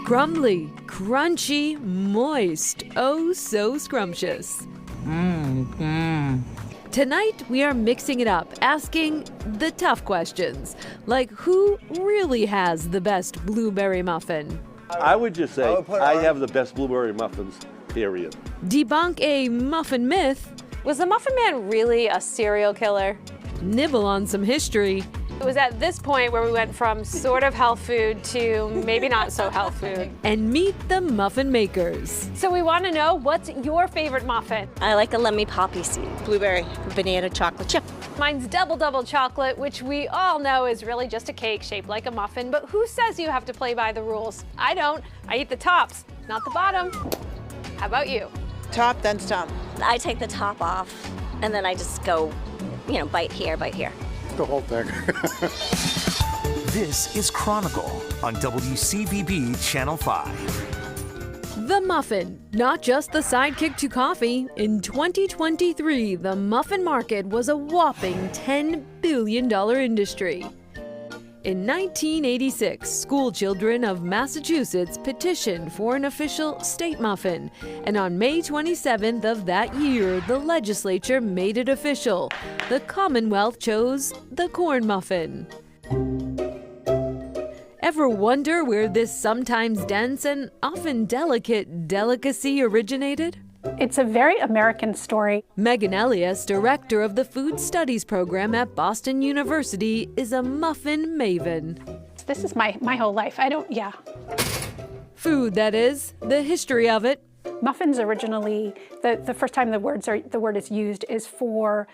Crumbly, crunchy, moist, oh so scrumptious. Tonight, we are mixing it up, asking the tough questions, like who really has the best blueberry muffin? I would just say I have the best blueberry muffins, period. Debunk a muffin myth, Was the Muffin Man really a serial killer? nibble on some history, It was at this point where we went from sort of health food to maybe not so health food. and meet the muffin makers. So we want to know, what's your favorite muffin? I like a lemmy poppy seed. Blueberry, banana chocolate chip. Mine's double chocolate, which we all know is really just a cake shaped like a muffin, but who says you have to play by the rules? I don't. I eat the tops, not the bottom. How about you? Top, then stomp. I take the top off and then I just go, bite here, bite here. The whole thing. This is Chronicle on WCVB Channel 5. The muffin, not just the sidekick to coffee. In 2023, the muffin market was a whopping $10 billion industry. In 1986, school children of Massachusetts petitioned for an official state muffin, and on May 27th of that year, the legislature made it official. The Commonwealth chose the corn muffin. Ever wonder where this sometimes dense and often delicate delicacy originated? It's a very American story. Megan Elias, director of the Food Studies program at Boston University, is a muffin maven. This is my whole life. Food, that is, the history of it. Muffins originally, the first time the word is used is for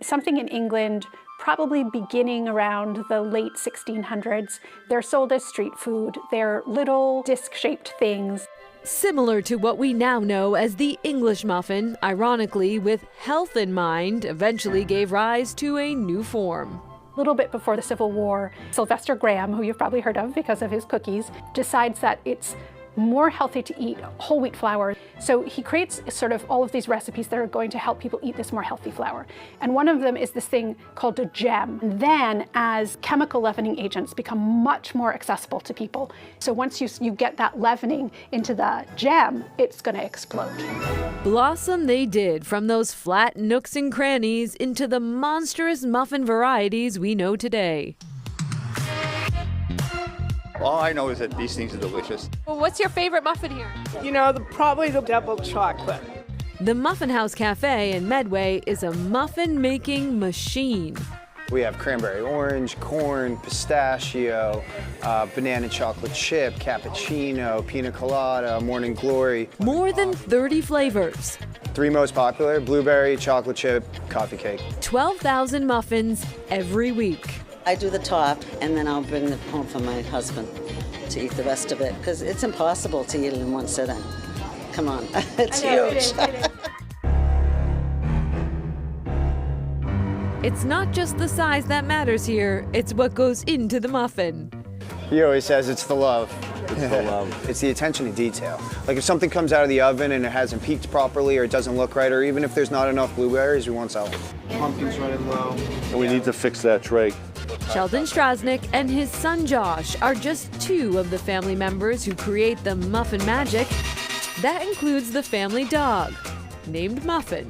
something in England, probably beginning around the late 1600s. They're sold as street food. They're little disc-shaped things. Similar to what we now know as the English muffin, ironically, with health in mind, eventually gave rise to a new form. A little bit before the Civil War, Sylvester Graham, who you've probably heard of because of his cookies, decides that it's more healthy to eat whole wheat flour. So he creates sort of all of these recipes that are going to help people eat this more healthy flour. And one of them is this thing called a gem. And then as chemical leavening agents become much more accessible to people, so once you get that leavening into the gem, it's going to explode. Blossom they did from those flat nooks and crannies into the monstrous muffin varieties we know today. All I know is that these things are delicious. Well, what's your favorite muffin here? Probably the double chocolate. The Muffin House Cafe in Medway is a muffin-making machine. We have cranberry orange, corn, pistachio, banana chocolate chip, cappuccino, pina colada, morning glory. More than 30 flavors. 3 most popular, blueberry, chocolate chip, coffee cake. 12,000 muffins every week. I do the top, and then I'll bring it home for my husband to eat the rest of it, because it's impossible to eat it in one sitting. Come on, it's huge. It's not just the size that matters here, it's what goes into the muffin. He always says it's the love. It's the love. It's the attention to detail. Like if something comes out of the oven and it hasn't peaked properly or it doesn't look right, or even if there's not enough blueberries, we won't sell them. Pumpkin's running low. And we need to fix that tray. Sheldon Strasnick and his son Josh are just 2 of the family members who create the muffin magic. That includes the family dog, named Muffin.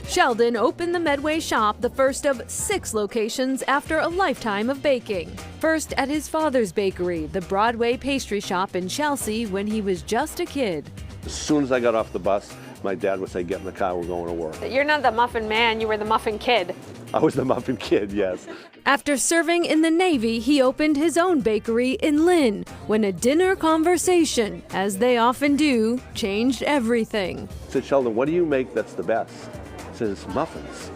Sheldon opened the Medway shop, the first of 6 locations after a lifetime of baking. First at his father's bakery, the Broadway pastry shop in Chelsea, when he was just a kid. As soon as I got off the bus, my dad would say, get in the car, we're going to work. You're not the muffin man, you were the muffin kid. I was the muffin kid, yes. After serving in the Navy, he opened his own bakery in Lynn, when a dinner conversation, as they often do, changed everything. I said, Sheldon, what do you make that's the best? He says, muffins.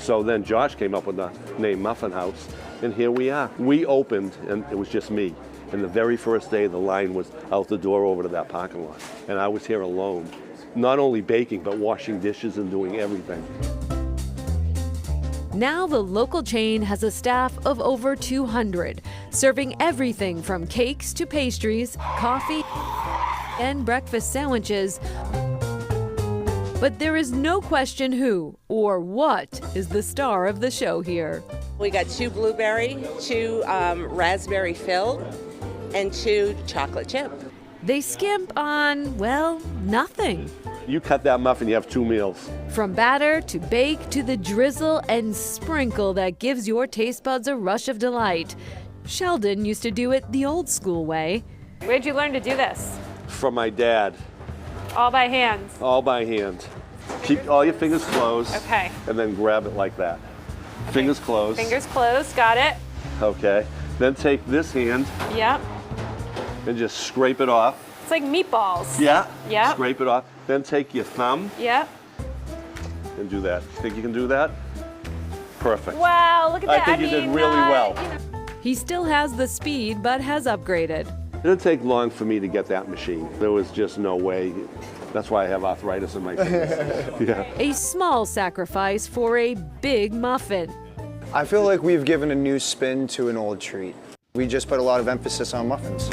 So then Josh came up with the name Muffin House, and here we are. We opened, and it was just me. And the very first day, the line was out the door over to that parking lot. And I was here alone, not only baking, but washing dishes and doing everything. Now the local chain has a staff of over 200, serving everything from cakes to pastries, coffee, and breakfast sandwiches. But there is no question who or what is the star of the show here. We got 2 blueberry, 2 raspberry filled, and 2 chocolate chip. They skimp on, well, nothing. You cut that muffin, you have 2 meals. From batter to bake to the drizzle and sprinkle that gives your taste buds a rush of delight. Sheldon used to do it the old school way. Where'd you learn to do this? From my dad, All by hands. all by hand. Keep all your fingers closed. Okay. And then grab it like that. Fingers closed. Fingers closed, got it. Okay. Then take this hand Yep. and just scrape it off. It's like meatballs. Yeah. Yep. Scrape it off. Then take your thumb Yep. and do that. Think you can do that? Perfect. Wow, look at that. I think you did really well. He still has the speed, but has upgraded. It didn't take long for me to get that machine. There was just no way. That's why I have arthritis in my fingers. Yeah. A small sacrifice for a big muffin. I feel like we've given a new spin to an old treat. We just put a lot of emphasis on muffins.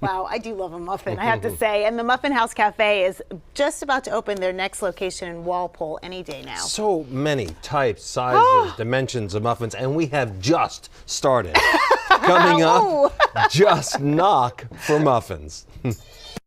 Wow, I do love a muffin, I have to say. And the Muffin House Cafe is just about to open their next location in Walpole any day now. So many types, sizes, dimensions of muffins, and we have just started. Coming up, just knock for muffins.